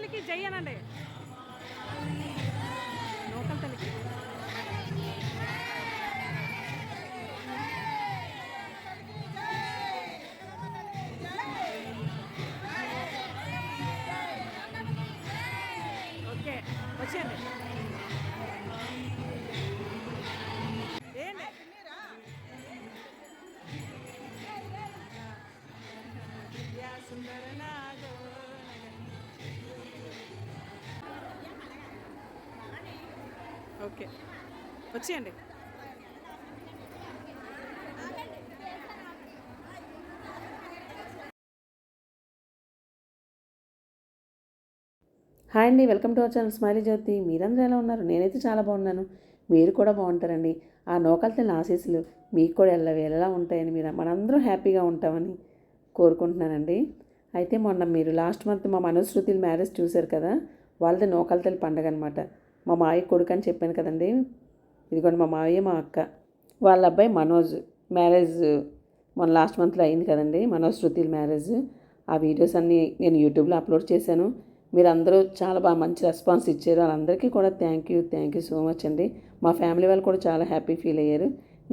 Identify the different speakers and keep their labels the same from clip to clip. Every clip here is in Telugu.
Speaker 1: తల్లికి జై అనండి. నూకల తల్లికి ఓకే వచ్చేయండి. ఓకే వచ్చేయండి.
Speaker 2: హాయ్ అండి, welcome to our channel smiley Jyothi. మీరందరూ ఎలా ఉన్నారు? నేనైతే చాలా బాగున్నాను. మీరు కూడా బాగుంటారండి. ఆ నూకలతల్లి ఆశీస్సులు మీకు కూడా ఎల్లవేళలా ఉంటాయని మనందరం హ్యాపీగా ఉంటామని కోరుకుంటున్నానండి. అయితే మొన్న మీరు లాస్ట్ మంత్ మా మనోజ్ శృతిల మ్యారేజ్ చూశారు కదా, వాళ్ళది నూకలతల్లి పండగ అనమాట. మా మావయ్య కొడుకు అని చెప్పాను కదండి. ఇదిగోండి మా మావయ్య మా అక్క వాళ్ళ అబ్బాయి మనోజ్ మ్యారేజ్ మొన్న లాస్ట్ మంత్లో అయింది కదండి, మనోజ్ శృతిల మ్యారేజ్. ఆ వీడియోస్ అన్నీ నేను యూట్యూబ్లో అప్లోడ్ చేశాను. మీరు అందరూ చాలా బాగా మంచి రెస్పాన్స్ ఇచ్చారు. వాళ్ళందరికీ కూడా థ్యాంక్ యూ సో మచ్ అండి. మా ఫ్యామిలీ వాళ్ళు కూడా చాలా హ్యాపీ ఫీల్ అయ్యారు.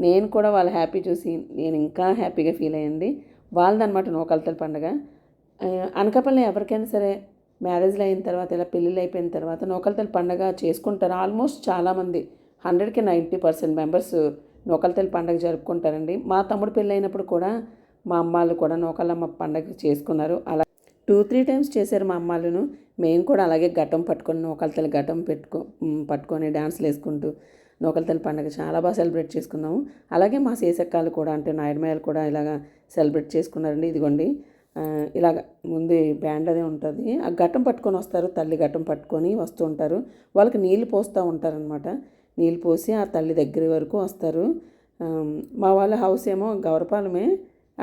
Speaker 2: నేను కూడా వాళ్ళ హ్యాపీ చూసి నేను ఇంకా హ్యాపీగా ఫీల్ అయ్యండి. వాళ్ళదనమాట నూకలతల్లి పండుగ. అనకాపల్లి ఎవరికైనా సరే మ్యారేజ్లు అయిన తర్వాత ఇలా పెళ్ళిళ్ళు అయిపోయిన తర్వాత నూకలతల్లి పండుగ చేసుకుంటారు. ఆల్మోస్ట్ చాలామంది 100కి 90% మెంబర్స్ నూకలతల్లి పండుగ జరుపుకుంటారండి. మా తమ్ముడు పెళ్ళి అయినప్పుడు కూడా మా అమ్మాళ్ళు కూడా నూకలమ్మ పండుగ చేసుకున్నారు. అలా 2-3 టైమ్స్ చేశారు మా అమ్మాళ్ళను. మేము కూడా అలాగే ఘటం పట్టుకొని నూకలతల్లి ఘటం పట్టుకొని డ్యాన్స్లు వేసుకుంటూ నూకలతల్లి పండుగ చాలా బాగా సెలబ్రేట్ చేసుకున్నాము. అలాగే మా శేషక్కాలు కూడా అంటే నాయుడుమయ్యలు కూడా ఇలాగ సెలబ్రేట్ చేసుకున్నారండి. ఇదిగోండి ఇలాగ ముందు బ్యాండ్ అదే ఉంటుంది. ఆ ఘటం పట్టుకొని వస్తారు, తల్లి ఘటం పట్టుకొని వస్తూ ఉంటారు. వాళ్ళకి నీళ్ళు పోస్తూ ఉంటారనమాట. నీళ్ళు పోసి ఆ తల్లి దగ్గర వరకు వస్తారు. మా వాళ్ళ హౌస్ ఏమో గౌరపాలమే.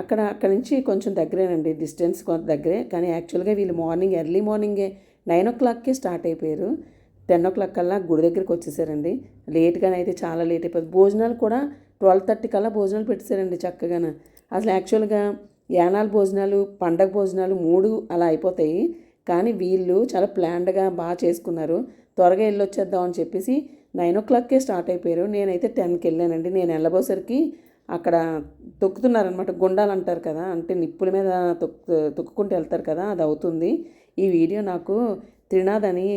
Speaker 2: అక్కడి నుంచి కొంచెం దగ్గరేనండి, డిస్టెన్స్ కొంత దగ్గరే. కానీ యాక్చువల్గా వీళ్ళు ఎర్లీ మార్నింగే 9 o'clockకే స్టార్ట్ అయిపోయారు. 10 o'clock కల్లా గుడి దగ్గరికి వచ్చేసారండి. లేట్గానే అయితే చాలా లేట్ అయిపోయింది. భోజనాలు కూడా 12:30 కల్లా భోజనాలు పెట్టేశారండి చక్కగాను. అసలు యాక్చువల్గా యానాల భోజనాలు, పండగ భోజనాలు 3 అలా అయిపోతాయి. కానీ వీళ్ళు చాలా ప్లాన్డ్గా బాగా చేసుకున్నారు. త్వరగా వెళ్ళొచ్చేద్దాం అని చెప్పేసి 9 o'clockకే స్టార్ట్ అయిపోయారు. నేనైతే 10కి వెళ్ళానండి. నేను వెళ్ళబోసరికి అక్కడ తొక్కుతున్నారనమాట. గుండాలు అంటారు కదా, అంటే నిప్పుల మీద తొక్కుకుంటూ వెళ్తారు కదా, అది అవుతుంది. ఈ వీడియో నాకు త్రినాథ్ అని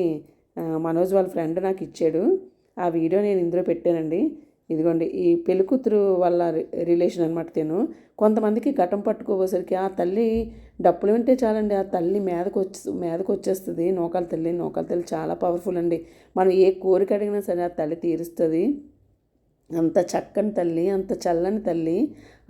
Speaker 2: మనోజ్ వాళ్ళ ఫ్రెండ్ నాకు ఇచ్చాడు. ఆ వీడియో నేను ఇందులో పెట్టానండి. ఇదిగోండి ఈ పెళ్ళికూతురు వాళ్ళ రిలేషన్ అనమాట. తిను కొంతమందికి ఘటం పట్టుకోబోసరికి ఆ తల్లి డప్పులు వింటే చాలండి, ఆ తల్లి మీదకు వచ్చేస్తుంది. నూకాల తల్లి చాలా పవర్ఫుల్ అండి. మనం ఏ కోరిక అడిగినా సరే ఆ తల్లి తీరుస్తుంది. అంత చక్కని తల్లి, అంత చల్లని తల్లి.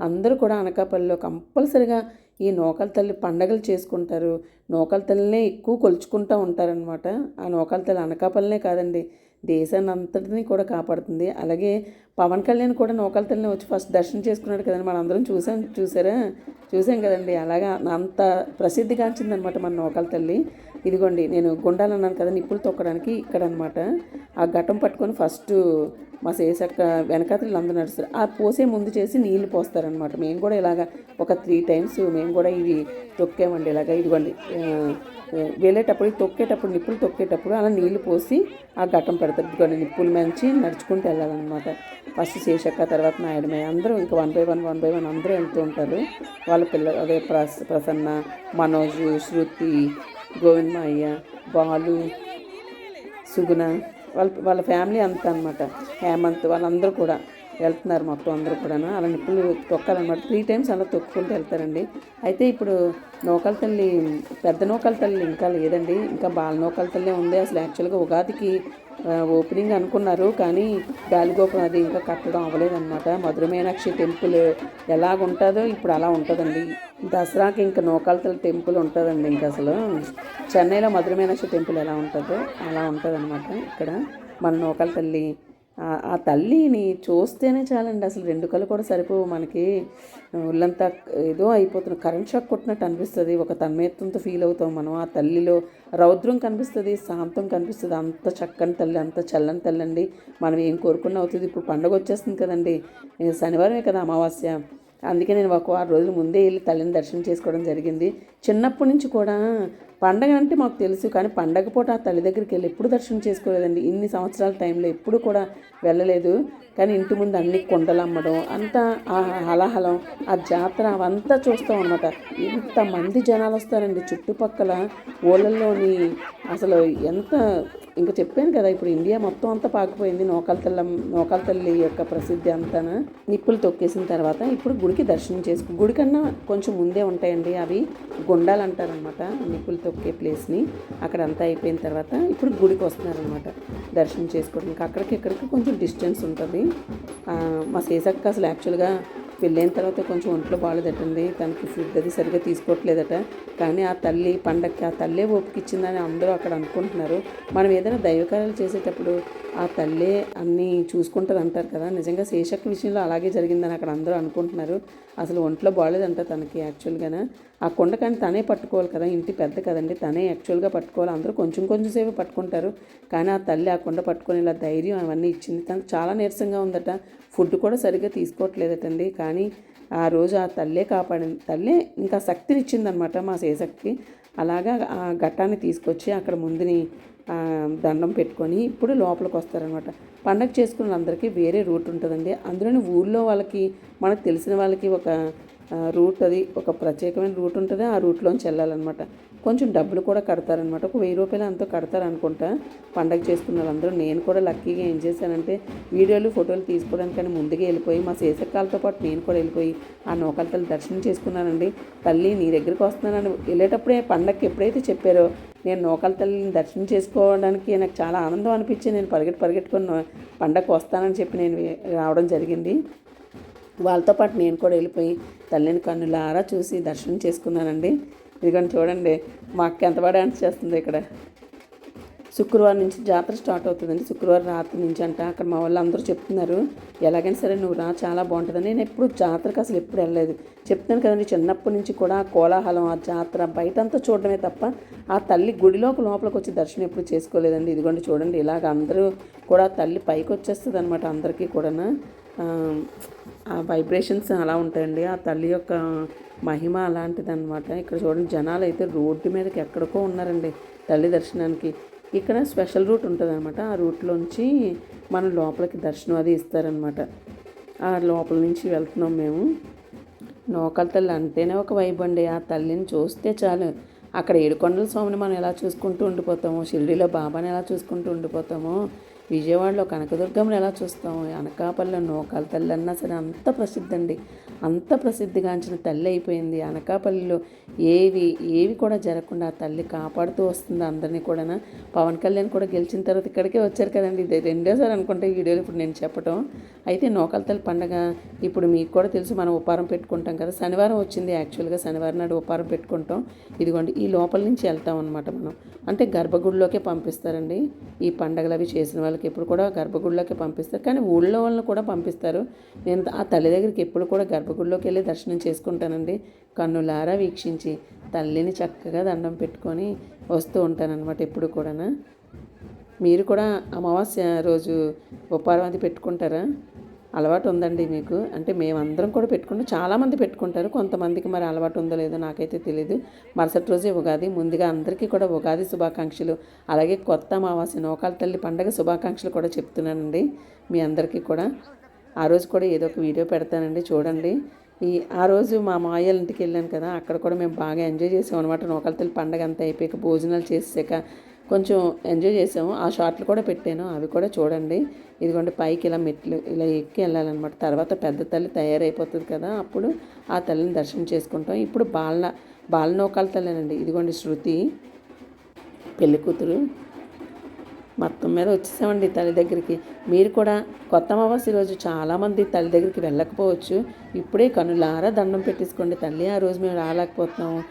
Speaker 2: అందరూ కూడా అనకాపల్లిలో కంపల్సరిగా ఈ నూకల తల్లి పండగలు చేసుకుంటారు. నూకల తల్లినే ఎక్కువ కొలుచుకుంటూ ఉంటారనమాట. ఆ నూకల తల్లి అనకాపల్లినే కాదండి, దేశాన్ని అంతటిని కూడా కాపాడుతుంది. అలాగే పవన్ కళ్యాణ్ కూడా నూకల తల్లిని వచ్చి ఫస్ట్ దర్శనం చేసుకున్నాడు కదండి. మనందరం చూసాం కదండి. అలాగా అంత ప్రసిద్ధిగాంచిందనమాట మన నూకల తల్లి. ఇదిగోండి నేను గుండాలు అన్నాను కదా, నిప్పులు తొక్కడానికి ఇక్కడ అనమాట. ఆ ఘటం పట్టుకొని ఫస్ట్ మా శేషక్క వెనకాతలు అందరూ నడుస్తారు. ఆ పోసే ముందు చేసి నీళ్లు పోస్తారనమాట. మేము కూడా ఇలాగ ఒక 3 times మేము కూడా ఇవి తొక్కామండి. ఇలాగ ఇదిగోండి వెళ్ళేటప్పుడు నిప్పులు తొక్కేటప్పుడు అలా నీళ్లు పోసి ఆ ఘటం పెడతారు. ఇదిగోండి నిప్పులు మంచి నడుచుకుంటూ వెళ్ళాలన్నమాట. ఫస్ట్ శేషక్క, తర్వాత నాయుడుమయ్య, అందరూ ఇంకా 1 by 1 అందరూ వెళ్తూ ఉంటారు. వాళ్ళ పిల్లలు అదే ప్రసన్న, మనోజ్, శృతి, గోవిందమయ్య, బాలు, సుగుణ, వాళ్ళ ఫ్యామిలీ అంతా అనమాట. హేమంత్ వాళ్ళందరూ కూడా వెళ్తున్నారు, మొత్తం అందరూ కూడా అలా నిప్పులు తొక్కాలన్నమాట. 3 times అలా తొక్కుకుంటూ వెళ్తారండి. అయితే ఇప్పుడు నూకల తల్లి, పెద్ద నూకల తల్లి ఇంకా లేదండి, ఇంకా బాల నూకల తల్లి ఉంది. అసలు యాక్చువల్గా ఉగాదికి ఓపెనింగ్ అనుకున్నారు, కానీ గాలిగోపురం అది ఇంకా కట్టడం అవ్వలేదన్నమాట. మధుర మీనాక్షి టెంపుల్ ఎలాగుంటుందో ఇప్పుడు అలా ఉంటుందండి. దసరాకి ఇంకా నూకల తల్లి టెంపుల్ ఉంటుందండి. ఇంకా అసలు చెన్నైలో మధుర మీనాక్షి టెంపుల్ ఎలా ఉంటుందో అలా ఉంటుందన్నమాట. ఇక్కడ మన నూకల తల్లి, ఆ తల్లిని చూస్తేనే చాలండి, అసలు 2 కళ్ళు కూడా సరిపోవు మనకి. ఒళ్ళంతా ఏదో అయిపోతుంది, కరెంట్ షాక్ కొట్టినట్టు అనిపిస్తుంది. ఒక తన్మయత్వంతో ఫీల్ అవుతాం మనం. ఆ తల్లిలో రౌద్రం కనిపిస్తుంది, శాంతం కనిపిస్తుంది. అంత చక్కని తల్లి, అంత చల్లని తల్లి అండి. మనం ఏం కోరుకున్నా అవుతుంది. ఇప్పుడు పండుగ వచ్చేస్తుంది కదండి, శనివారమే కదా అమావాస్య. అందుకే నేను ఒక వారం రోజుల ముందే వెళ్ళి తల్లిని దర్శనం చేసుకోవడం జరిగింది. చిన్నప్పటి నుంచి కూడా పండగ అంటే మాకు తెలుసు, కానీ పండగ పూట ఆ తల్లి దగ్గరికి వెళ్ళి ఎప్పుడు దర్శనం చేసుకోలేదండి. ఇన్ని సంవత్సరాల టైంలో ఎప్పుడు కూడా వెళ్ళలేదు. కానీ ఇంటి ముందు అన్ని కుండలు అమ్మడం, అంతా ఆ హలాహలం, ఆ జాతర అవంతా చూస్తాం అనమాట. ఇంతమంది జనాలు వస్తారండి చుట్టుపక్కల ఊళ్ళల్లోని. అసలు ఎంత, ఇంకా చెప్పాను కదా, ఇప్పుడు ఇండియా మొత్తం అంతా పాకిపోయింది నూకాల తల్లి యొక్క ప్రసిద్ధి అంతా. నిప్పులు తొక్కేసిన తర్వాత ఇప్పుడు గుడికి దర్శనం గుడి కన్నా కొంచెం ముందే ఉంటాయండి అవి, గుండాలు అంటారనమాట నిప్పులు తొక్కే ప్లేస్ని. అక్కడ అంతా అయిపోయిన తర్వాత ఇప్పుడు గుడికి వస్తున్నారనమాట దర్శనం చేసుకోవడానికి. అక్కడికి ఇక్కడికి కొంచెం డిస్టెన్స్ ఉంటుంది. మా శేషక్క అసలు యాక్చువల్గా పెళ్ళైన తర్వాత కొంచెం ఒంట్లో బాగాలేదటండి, తనకి ఫుడ్ అది సరిగ్గా తీసుకోవట్లేదట. కానీ ఆ తల్లి పండగకి ఆ తల్లే ఓపికిచ్చిందని అందరూ అక్కడ అనుకుంటున్నారు. మనం ఏదైనా దైవకార్యాలు చేసేటప్పుడు ఆ తల్లే అన్నీ చూసుకుంటుంది అంటారు కదా. నిజంగా శేషక్క విషయంలో అలాగే జరిగిందని అక్కడ అందరూ అనుకుంటున్నారు. అసలు ఒంట్లో బాగాలేదంట తనకి యాక్చువల్గానే. ఆ కొండ కానీ తనే పట్టుకోవాలి కదా, ఇంటి పెద్ద కదండి, తనే యాక్చువల్గా పట్టుకోవాలి. అందరూ కొంచెం కొంచెం సేపు పట్టుకుంటారు, కానీ ఆ తల్లి ఆ కొండ పట్టుకొని ఇలా ధైర్యం అవన్నీ ఇచ్చింది. తనకు చాలా నీరసంగా ఉందట, ఫుడ్ కూడా సరిగ్గా తీసుకోవట్లేదటండి. కానీ ఆ రోజు ఆ తల్లే కాపాడింది. తల్లే ఇంకా శక్తిని ఇచ్చిందనమాట మా శేషక్కి. అలాగా ఆ ఘట్టాన్ని తీసుకొచ్చి అక్కడ ముందుని దండం పెట్టుకొని ఇప్పుడు లోపలికి వస్తారనమాట. పండగ చేసుకున్న వాళ్ళందరికీ వేరే రూట్ ఉంటుందండి. అందులోని ఊళ్ళో వాళ్ళకి, మనకు తెలిసిన వాళ్ళకి ఒక రూట్, అది ఒక ప్రత్యేకమైన రూట్ ఉంటుంది. ఆ రూట్లోంచి వెళ్ళాలన్నమాట. కొంచెం డబ్బులు కూడా కడతారనమాట. ఒక 1000 రూపాయలు అంతా కడతారనుకుంటా పండగ చేసుకున్న వాళ్ళందరూ. నేను కూడా లక్కీగా ఏం చేశానంటే వీడియోలు ఫోటోలు తీసుకోవడానికని ముందుగా వెళ్ళిపోయి మా శేషకాలతో పాటు నేను కూడా వెళ్ళిపోయి ఆ నూకాల తల్లి దర్శనం చేసుకున్నానండి. తల్లి నీ దగ్గరికి వస్తున్నానని వెళ్ళేటప్పుడే పండగకి ఎప్పుడైతే చెప్పారో నేను నూకాల తల్లిని దర్శనం చేసుకోవడానికి నాకు చాలా ఆనందం అనిపించి నేను పరిగెట్టుకొని పండగకు వస్తానని చెప్పి నేను రావడం జరిగింది. వాళ్ళతో పాటు నేను కూడా వెళ్ళిపోయి తల్లిని కన్నులారా చూసి దర్శనం చేసుకున్నానండి. ఇదిగోండి చూడండి, మా అక్క ఎంత బాగా డాన్స్ చేస్తుంది ఇక్కడ. శుక్రవారం నుంచి జాతర స్టార్ట్ అవుతుందండి. శుక్రవారం రాత్రి నుంచి అంట. అక్కడ మా వాళ్ళు అందరూ చెప్తున్నారు ఎలాగైనా సరే నువ్వు రా, చాలా బాగుంటుందని. నేను ఎప్పుడు జాతరకు అసలు ఎప్పుడు వెళ్ళలేదు. చెప్తాను కదండి, చిన్నప్పటి నుంచి కూడా ఆ కోలాహలం, ఆ జాతర బయటంతా చూడడమే తప్ప ఆ తల్లి లోపలికి వచ్చి దర్శనం ఎప్పుడు చేసుకోలేదండి. ఇదిగోండి చూడండి, ఇలాగ అందరూ కూడా తల్లి పైకి వచ్చేస్తుంది అనమాట. అందరికీ కూడా ఆ వైబ్రేషన్స్ అలా ఉంటాయండి. ఆ తల్లి యొక్క మహిమ అలాంటిదన్నమాట. ఇక్కడ చూడండి, జనాలు అయితే రోడ్డు మీదకి ఎక్కడికో ఉన్నారండి తల్లి దర్శనానికి. ఇక్కడ స్పెషల్ రూట్ ఉంటుంది అనమాట. ఆ రూట్లోంచి మనం లోపలికి దర్శనం అది ఇస్తారనమాట. ఆ లోపల నుంచి వెళ్తున్నాం మేము. నూకాల తల్లి అంటేనే ఒక వైబ్ అండి. ఆ తల్లిని చూస్తే చాలు. అక్కడ ఏడుకొండల స్వామిని మనం ఎలా చూసుకుంటూ ఉండిపోతామో, షిరిడీలో బాబాని ఎలా చూసుకుంటూ ఉండిపోతామో, విజయవాడలో కనకదుర్గమ్మని ఎలా చూస్తాము, అనకాపల్లిలో నూకాల తల్లి అన్నా సరే అంత ప్రసిద్ధి అండి. అంత ప్రసిద్ధిగాంచిన తల్లి అయిపోయింది. అనకాపల్లిలో ఏవి కూడా జరగకుండా ఆ తల్లి కాపాడుతూ వస్తుంది అందరినీ కూడా. పవన్ కళ్యాణ్ కూడా గెలిచిన తర్వాత ఇక్కడికే వచ్చారు కదండి. ఇది రెండోసారి అనుకుంటే ఈ వీడియోలో ఇప్పుడు నేను చెప్పడం. అయితే నూకాల తల్లి పండగ ఇప్పుడు మీకు కూడా తెలుసు, మనం ఉపారం పెట్టుకుంటాం కదా. శనివారం వచ్చింది యాక్చువల్గా, శనివారం నాడు ఉపారం పెట్టుకుంటాం. ఇదిగోండి ఈ లోపల నుంచి వెళ్తాం అనమాట మనం. అంటే గర్భగుడిలోకే పంపిస్తారండి ఈ పండగలు అవి చేసిన వాళ్ళకి. ఎప్పుడు కూడా గర్భగుడిలోకి పంపిస్తారు, కానీ ఊళ్ళో వాళ్ళని కూడా పంపిస్తారు. నేను ఆ తల్లి దగ్గరికి ఎప్పుడు కూడా గర్భగుడిలోకి వెళ్ళి దర్శనం చేసుకుంటానండి. కన్నులారా వీక్షించి తల్లిని చక్కగా దండం పెట్టుకొని వస్తూ ఉంటానన్నమాట ఎప్పుడు కూడా. మీరు కూడా అమావాస్య రోజు ఉపారం అది పెట్టుకుంటారా? అలవాటు ఉందండి మీకు? అంటే మేమందరం కూడా పెట్టుకుంటాం, చాలామంది పెట్టుకుంటారు. కొంతమందికి మరి అలవాటు ఉందో లేదో నాకైతే తెలియదు. మరుసటి రోజే ఉగాది. ముందుగా అందరికీ కూడా ఉగాది శుభాకాంక్షలు, అలాగే కొత్త అమావాస్య నూకాల తల్లి పండగ శుభాకాంక్షలు కూడా చెప్తున్నానండి మీ అందరికీ కూడా. ఆ రోజు కూడా ఏదో ఒక వీడియో పెడతానండి, చూడండి. ఆ రోజు మా మాయల ఇంటికి వెళ్ళాను కదా, అక్కడ కూడా మేము బాగా ఎంజాయ్ చేసాం అనమాట. నూకాల తల్లి పండగ అంతా అయిపోయాక భోజనాలు చేసాక కొంచెం ఎంజాయ్ చేసాము. ఆ షార్ట్లు కూడా పెట్టాను, అవి కూడా చూడండి. ఇదిగోండి పైకి ఇలా మెట్లు ఇలా ఎక్కి వెళ్ళాలన్నమాట. తర్వాత పెద్ద తల్లి తయారైపోతుంది కదా, అప్పుడు ఆ తల్లిని దర్శనం చేసుకుంటాం. ఇప్పుడు బాల నూకాల తల్లినండి. ఇదిగోండి శృతి పెళ్లి కూతురు. మొత్తం మీద వచ్చేసామండి తల్లి దగ్గరికి. మీరు కూడా కొత్త అమావాస్య రోజు చాలామంది తల్లి దగ్గరికి వెళ్ళకపోవచ్చు. ఇప్పుడే కనులారా దండం పెట్టేసుకోండి. తల్లి ఆ రోజు మేము రాలేకపోతున్నాము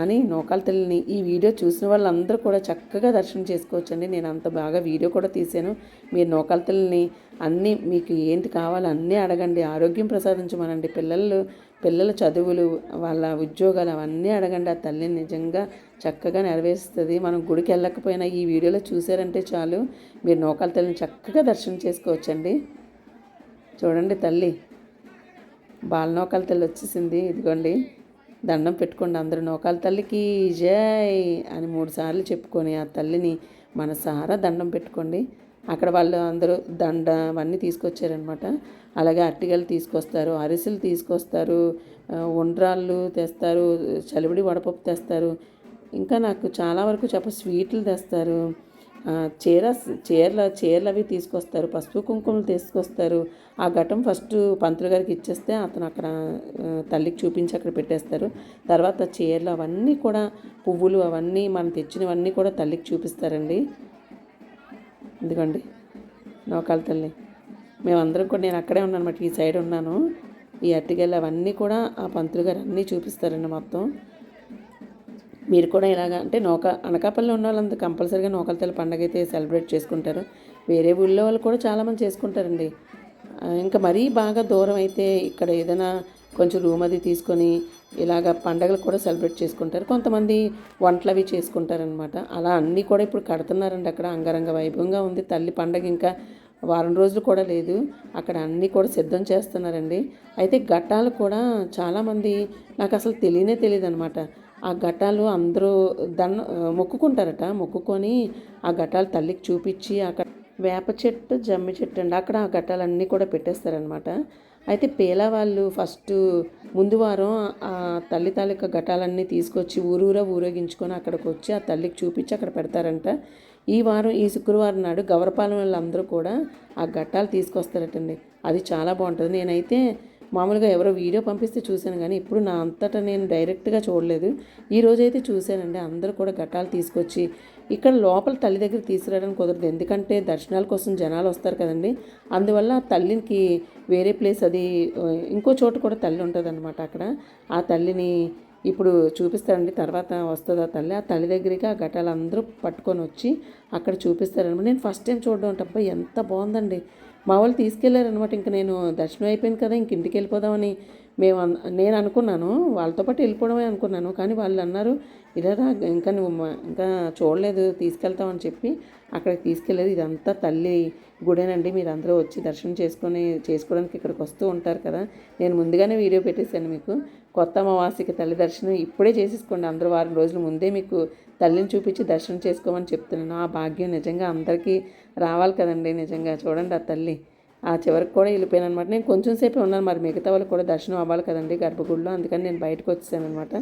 Speaker 2: అని నూకాల తల్లిని ఈ వీడియో చూసిన వాళ్ళందరూ కూడా చక్కగా దర్శనం చేసుకోవచ్చండి. నేను అంత బాగా వీడియో కూడా తీశాను. మీరు నూకాల తల్లిని అన్నీ మీకు ఏంటి కావాలో అన్నీ అడగండి. ఆరోగ్యం ప్రసాదించమనండి. పిల్లల చదువులు, వాళ్ళ ఉద్యోగాలు అవన్నీ అడగండి. ఆ తల్లిని నిజంగా చక్కగా నెరవేరుస్తుంది. మనం గుడికి వెళ్ళకపోయినా ఈ వీడియోలో చూసారంటే చాలు, మీరు నూకాల తల్లిని చక్కగా దర్శనం చేసుకోవచ్చండి. చూడండి తల్లి బాల నూకాల తల్లి వచ్చేసింది. ఇదిగోండి దండం పెట్టుకోండి అందరూ. నూకాల తల్లికి జై అని 3 సార్లు చెప్పుకొని ఆ తల్లిని మనసారా దండం పెట్టుకోండి. అక్కడ వాళ్ళు అందరూ దండ అవన్నీ తీసుకొచ్చారనమాట. అలాగే అరటిగెలు తీసుకొస్తారు, అరిసెలు తీసుకొస్తారు, ఉండ్రాళ్ళు తెస్తారు, చలివిడి వడపప్పు తెస్తారు. ఇంకా నాకు చాలా వరకు స్వీట్లు తెస్తారు. చీరలు అవి తీసుకొస్తారు, పసుపు కుంకుమలు తీసుకొస్తారు. ఆ ఘటం ఫస్ట్ పంతులు గారికి ఇచ్చేస్తే అతను అక్కడ తల్లికి చూపించి అక్కడ పెట్టేస్తారు. తర్వాత చీరలు అవన్నీ కూడా పువ్వులు అవన్నీ మనం తెచ్చినవన్నీ కూడా తల్లికి చూపిస్తారండి. ఇదిగోండి నూకాల తల్లి. మేమందరం కూడా నేను అక్కడే ఉన్నాను అన్నమాట, ఈ సైడ్ ఉన్నాను. ఈ అరటిగెలు అవన్నీ కూడా ఆ పంతులు గారు అన్నీ చూపిస్తారండి మొత్తం. మీరు కూడా ఇలాగ అంటే అనకాపల్లిలో ఉన్న వాళ్ళంతా కంపల్సరీగా నూకాల తల్లి పండుగ అయితే సెలబ్రేట్ చేసుకుంటారు. వేరే ఊళ్ళో వాళ్ళు కూడా చాలామంది చేసుకుంటారండి. ఇంకా మరీ బాగా దూరం అయితే ఇక్కడ ఏదైనా కొంచెం రూమ్ అది తీసుకొని ఇలాగ పండగలు కూడా సెలబ్రేట్ చేసుకుంటారు. కొంతమంది వంటలు అవి చేసుకుంటారనమాట. అలా అన్నీ కూడా ఇప్పుడు కడుతున్నారండి. అక్కడ అంగరంగ వైభవంగా ఉంది తల్లి పండగ. ఇంకా వారం రోజులు కూడా లేదు, అక్కడ అన్నీ కూడా సిద్ధం చేస్తున్నారండి. అయితే ఘట్టాలు కూడా చాలామంది నాకు అసలు తెలియదు అనమాట. ఆ ఘట్టాలు అందరూ మొక్కుకుంటారట. మొక్కుకొని ఆ ఘట్టాలు తల్లికి చూపించి అక్కడ వేప చెట్టు జమ్మి చెట్టు అండి, అక్కడ ఆ ఘట్టాలన్నీ కూడా పెట్టేస్తారనమాట. అయితే పేలవాళ్ళు ఫస్ట్ ముందు వారం ఆ తల్లి తాలూకా ఘటాలన్నీ తీసుకొచ్చి ఊరూరా ఊరేగించుకొని అక్కడికి వచ్చి ఆ తల్లికి చూపించి అక్కడ పెడతారంట. ఈ శుక్రవారం నాడు గవరపాలెం వాళ్ళందరూ కూడా ఆ ఘట్టాలు తీసుకొస్తారటండి. అది చాలా బాగుంటుంది. నేనైతే మామూలుగా ఎవరో వీడియో పంపిస్తే చూశాను, కానీ ఇప్పుడు నా అంతటా నేను డైరెక్ట్గా చూడలేదు. ఈరోజైతే చూశానండి. అందరూ కూడా ఘట్టాలు తీసుకొచ్చి ఇక్కడ లోపల తల్లి దగ్గర తీసుకురావడానికి కుదరదు, ఎందుకంటే దర్శనాల కోసం జనాలు వస్తారు కదండి. అందువల్ల తల్లికి వేరే ప్లేస్ అది ఇంకో చోట కూడా తల్లి ఉంటుంది అనమాట. అక్కడ ఆ తల్లిని ఇప్పుడు చూపిస్తారండి. తర్వాత వస్తుంది ఆ తల్లి. ఆ తల్లి దగ్గరికి ఆ ఘటాలు అందరూ పట్టుకొని వచ్చి అక్కడ చూపిస్తారనమాట. నేను ఫస్ట్ టైం చూడడం అంటే అబ్బా ఎంత బాగుందండి. మా వాళ్ళు తీసుకెళ్లారనమాట. ఇంక నేను దర్శనం అయిపోయింది కదా, ఇంక ఇంటికి వెళ్ళిపోదామని నేను అనుకున్నాను. వాళ్ళతో పాటు వెళ్ళిపోవడమే అనుకున్నాను. కానీ వాళ్ళు అన్నారు ఇలా ఇంకా నువ్వు ఇంకా చూడలేదు, తీసుకెళ్తామని చెప్పి అక్కడికి తీసుకెళ్ళేది. ఇదంతా తల్లి గుడేనండి. మీరు అందరూ వచ్చి దర్శనం చేసుకోవడానికి ఇక్కడికి వస్తూ ఉంటారు కదా. నేను ముందుగానే వీడియో పెట్టేశాను మీకు. కొత్త అమావాస్యకి తల్లి దర్శనం ఇప్పుడే చేసేసుకోండి. అందరూ వారం రోజుల ముందే మీకు తల్లిని చూపించి దర్శనం చేసుకోమని చెప్తున్నాను. ఆ భాగ్యం నిజంగా అందరికీ రావాలి కదండి. నిజంగా చూడండి ఆ తల్లి ఆ చివరికి కూడా వెళ్ళిపోయాను అనమాట. నేను కొంచెం సేపే ఉన్నాను, మరి మిగతా వాళ్ళు కూడా దర్శనం అవ్వాలి కదండి గర్భగుడిలో. అందుకని నేను బయటకు వచ్చేసాను అనమాట.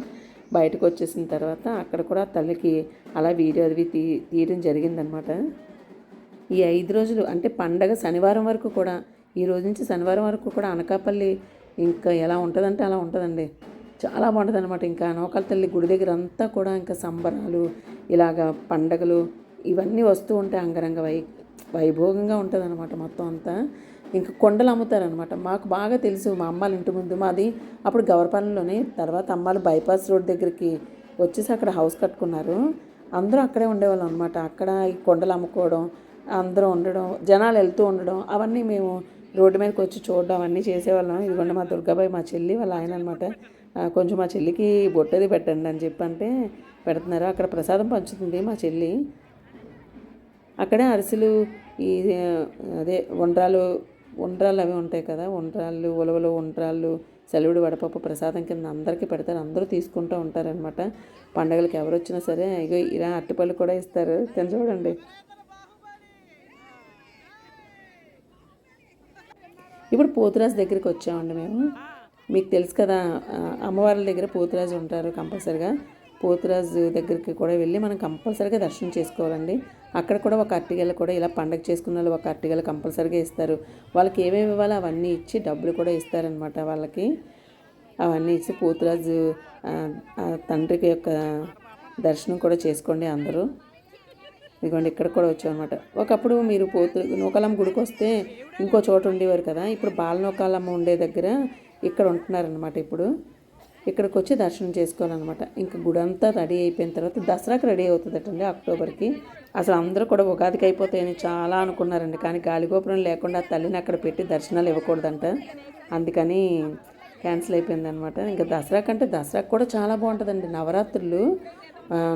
Speaker 2: బయటకు వచ్చేసిన తర్వాత అక్కడ కూడా తల్లికి అలా వీడియో అది తీయడం జరిగిందనమాట. ఈ 5 రోజులు అంటే పండగ శనివారం వరకు కూడా, ఈ రోజు నుంచి శనివారం వరకు కూడా అనకాపల్లి ఇంకా ఎలా ఉంటుందంటే అలా ఉంటుందండి. చాలా బాగుంటుంది అనమాట. ఇంకా నూకాల తల్లి గుడి దగ్గర అంతా కూడా ఇంకా సంబరాలు, ఇలాగ పండగలు ఇవన్నీ వస్తూ ఉంటాయి. అంగరంగ వైభోగంగా ఉంటుంది అనమాట మొత్తం అంతా. ఇంకా కొండలు అమ్ముతారనమాట. మాకు బాగా తెలుసు, మా అమ్మాళ్ళ ఇంటి ముందు మాది అప్పుడు గవరపాలెంలోనే. తర్వాత అమ్మాళ్ళు బైపాస్ రోడ్ దగ్గరికి వచ్చేసి అక్కడ హౌస్ కట్టుకున్నారు. అందరూ అక్కడే ఉండేవాళ్ళం అనమాట. అక్కడ ఈ కొండలు అమ్ముకోవడం, అందరూ ఉండడం, జనాలు వెళ్తూ ఉండడం, అవన్నీ మేము రోడ్డు మీదకి వచ్చి చూడడం అవన్నీ చేసేవాళ్ళం. ఇదిగోండి మా దుర్గాబాయి, మా చెల్లి వాళ్ళ ఆయన అనమాట. కొంచెం మా చెల్లికి బొట్టది పెట్టండి అని చెప్పి అంటే పెడుతున్నారు. అక్కడ ప్రసాదం పంచుతుంది మా చెల్లి. అక్కడే అరిసెలు, ఈ అదే ఉండ్రాలు అవి ఉంటాయి కదా, ఉలవలు ఉండ్రాళ్ళు, సెలవుడి వడపప్పు ప్రసాదం కింద అందరికీ పెడతారు. అందరూ తీసుకుంటూ ఉంటారనమాట. పండగలకి ఎవరు వచ్చినా సరే ఇగో ఇలా అరటిపళ్ళు కూడా ఇస్తారు. చూడండి. ఇప్పుడు పోతురాజు దగ్గరికి వచ్చామండి మేము. మీకు తెలుసు కదా అమ్మవార్ల దగ్గర పోతురాజు ఉంటారు కంపల్సరిగా. పోతురాజు దగ్గరికి కూడా వెళ్ళి మనం కంపల్సరీగా దర్శనం చేసుకోవాలండి. అక్కడ కూడా ఒక అరటిగెల కూడా ఇలా పండగ చేసుకున్న వాళ్ళు ఒక అరటిగెల కంపల్సరీగా ఇస్తారు. వాళ్ళకి ఏమేమి ఇవ్వాలో అవన్నీ ఇచ్చి డబ్బులు కూడా ఇస్తారనమాట. వాళ్ళకి అవన్నీ ఇచ్చి పోతురాజు తండ్రికి యొక్క దర్శనం కూడా చేసుకోండి అందరూ. ఇదిగోండి ఇక్కడ కూడా వచ్చామన్నమాట. ఒకప్పుడు మీరు నూకాలమ్మ గుడికి వస్తే ఇంకో చోట ఉండేవారు కదా, ఇప్పుడు బాలనూకాలమ్మ ఉండే దగ్గర ఇక్కడ ఉంటున్నారనమాట. ఇప్పుడు ఇక్కడికి వచ్చి దర్శనం చేసుకోవాలన్నమాట. ఇంకా గుడి అంతా రెడీ అయిపోయిన తర్వాత దసరాకి రెడీ అవుతుందటండి అక్టోబర్కి. అసలు అందరూ కూడా ఉగాదికి అయిపోతాయని చాలా అనుకున్నారండి. కానీ గాలిగోపురం లేకుండా తల్లిని అక్కడ పెట్టి దర్శనాలు ఇవ్వకూడదంట, అందుకని క్యాన్సిల్ అయిపోయిందనమాట. ఇంకా దసరాకు కూడా చాలా బాగుంటుందండి. నవరాత్రులు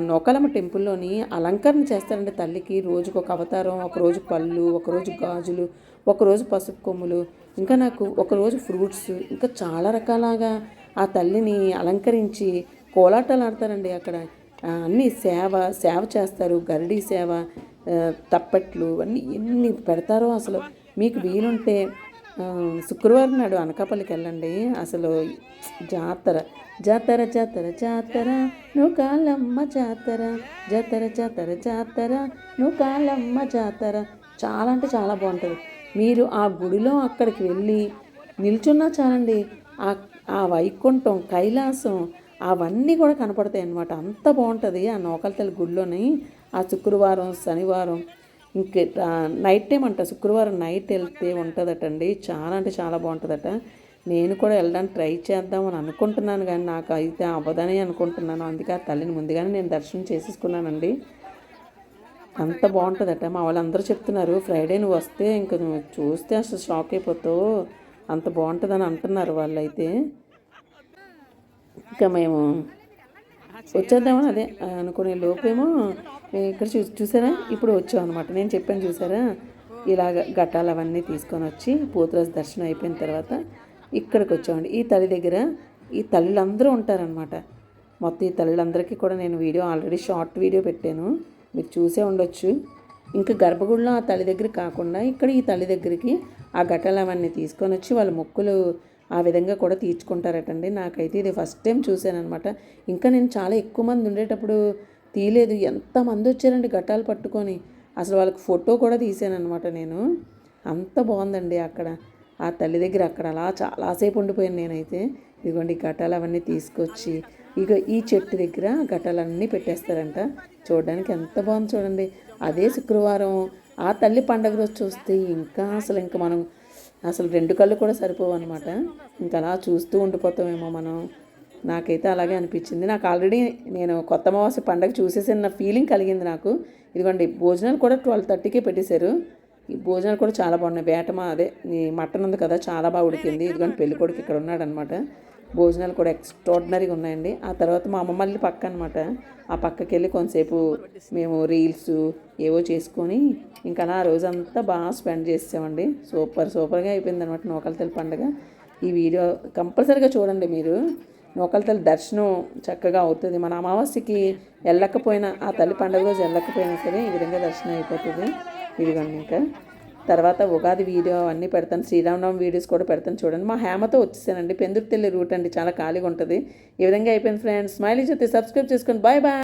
Speaker 2: నూకాలమ్మ టెంపుల్లోని అలంకరణ చేస్తారండి తల్లికి. రోజుకు ఒక అవతారం, ఒకరోజు పళ్ళు, ఒకరోజు గాజులు, ఒకరోజు పసుపు కొమ్ములు, ఇంకా నాకు ఒకరోజు ఫ్రూట్స్, ఇంకా చాలా రకాలుగా ఆ తల్లిని అలంకరించి కోలాటాలు ఆడతారండి అక్కడ. అన్నీ సేవ చేస్తారు, గరిడీ సేవ, తప్పట్లు అన్నీ ఎన్ని పెడతారో అసలు. మీకు వీలుంటే శుక్రవారం నాడు అనకాపల్లికి వెళ్ళండి. అసలు జాతర జాతర జాతర జాతర నూకాలమ్మ జాతర, జాతర జాతర జాతర నూకాలమ్మ జాతర. చాలా అంటే చాలా బాగుంటుంది. మీరు ఆ గుడిలో అక్కడికి వెళ్ళి నిల్చున్నా చాలండి, ఆ వైకుంఠం, కైలాసం అవన్నీ కూడా కనపడతాయి అన్నమాట. అంత బాగుంటుంది ఆ నూకాల తల్లి గుడిలోని. ఆ శుక్రవారం, శనివారం, ఇంక నైట్ టైం అంట, శుక్రవారం నైట్ వెళ్తే ఉంటుందటండి. చాలా అంటే చాలా బాగుంటుందట. నేను కూడా వెళ్ళడానికి ట్రై చేద్దామని అనుకుంటున్నాను, కానీ నాకు అయితే అవ్వదని అనుకుంటున్నాను. అందుకే ఆ తల్లిని ముందుగానే నేను దర్శనం చేసేసుకున్నానండి. అంత బాగుంటుందట. మా వాళ్ళందరూ చెప్తున్నారు, ఫ్రైడే నువ్వు వస్తే ఇంకా నువ్వు చూస్తే అసలు షాక్ అయిపోతావు, అంత బాగుంటుందని అంటున్నారు వాళ్ళైతే. ఇంకా మేము వచ్చేద్దామని అదే అనుకునే లోపేమో ఇక్కడ చూసారా, ఇప్పుడు వచ్చాం అనమాట. నేను చెప్పాను చూసారా, ఇలాగ ఘట్టాలు అవన్నీ తీసుకొని వచ్చి పోతురాజు దర్శనం అయిపోయిన తర్వాత ఇక్కడికి వచ్చామండి. ఈ తల్లి దగ్గర ఈ తల్లులందరూ ఉంటారనమాట. మొత్తం ఈ తల్లులందరికీ కూడా నేను ఆల్రెడీ షార్ట్ వీడియో పెట్టాను, మీరు చూసే ఉండొచ్చు. ఇంకా గర్భగుడిలో ఆ తల్లి దగ్గర కాకుండా ఇక్కడ ఈ తల్లి దగ్గరికి ఆ ఘటాలు అవన్నీ తీసుకొని వచ్చి వాళ్ళ మొక్కులు ఆ విధంగా కూడా తీర్చుకుంటారటండి. నాకైతే ఇది ఫస్ట్ టైం చూశాను అనమాట. ఇంకా నేను చాలా ఎక్కువ మంది ఉండేటప్పుడు తీయలేదు. ఎంతమంది వచ్చారండి ఘటాలు పట్టుకొని. అసలు వాళ్ళకి ఫోటో కూడా తీసాను అనమాట నేను. అంత బాగుందండి అక్కడ ఆ తల్లి దగ్గర. అక్కడ అలా చాలాసేపు ఉండిపోయాను నేనైతే. ఇదిగోండి ఘటాలు అవన్నీ తీసుకొచ్చి ఇక ఈ చెట్టు దగ్గర ఘటాలన్నీ పెట్టేస్తారంట. చూడడానికి ఎంత బాగుంది చూడండి. అదే శుక్రవారం ఆ తల్లి పండగ రోజు చూస్తే ఇంకా మనం అసలు 2 కళ్ళు కూడా సరిపోవు అనమాట. ఇంకా అలా చూస్తూ ఉండిపోతామేమో మనం. నాకైతే అలాగే అనిపించింది. నాకు ఆల్రెడీ నేను కొత్త అమావాస్య పండగ చూసేసిన ఫీలింగ్ కలిగింది నాకు. ఇదిగోండి భోజనాలు కూడా 12:30కే పెట్టేశారు. ఈ భోజనాలు కూడా చాలా బాగున్నాయి. అదే ఈ మటన్ ఉంది కదా, చాలా బాగా ఉడికింది. ఇదిగోండి పెళ్ళికొడుకు ఇక్కడ ఉన్నాడనమాట. భోజనాలు కూడా ఎక్స్ట్రాడినరీగా ఉన్నాయండి. ఆ తర్వాత మా అమ్మ మళ్ళీ పక్క అనమాట, ఆ పక్కకి వెళ్ళి కొంతసేపు మేము రీల్స్ ఏవో చేసుకొని ఇంకా అలా ఆ రోజంతా బాగా స్పెండ్ చేసామండి. సూపర్గా అయిపోయింది అనమాట నూకాల తల్లి పండుగ. ఈ వీడియో కంపల్సరీగా చూడండి మీరు. నూకాల తల్లి దర్శనం చక్కగా అవుతుంది. మన అమావాస్యకి వెళ్ళకపోయినా, ఆ తల్లి పండుగ రోజు వెళ్ళకపోయినా సరే ఈ విధంగా దర్శనం అయిపోతుంది. ఇదిగోండి ఇంకా తర్వాత ఉగాది వీడియో అన్నీ పెడతాను, శ్రీరామనవమి వీడియోస్ కూడా పెడతాను చూడండి. మా హేమతో వచ్చేసానండి. పెందుర్తిల్లి రూట్ అండి, చాలా ఖాళీగా ఉంటుంది. ఈ విధంగా అయిపోయింది ఫ్రెండ్స్. స్మైలీ జ్యోతి సబ్స్క్రైబ్ చేసుకోండి. Bye bye.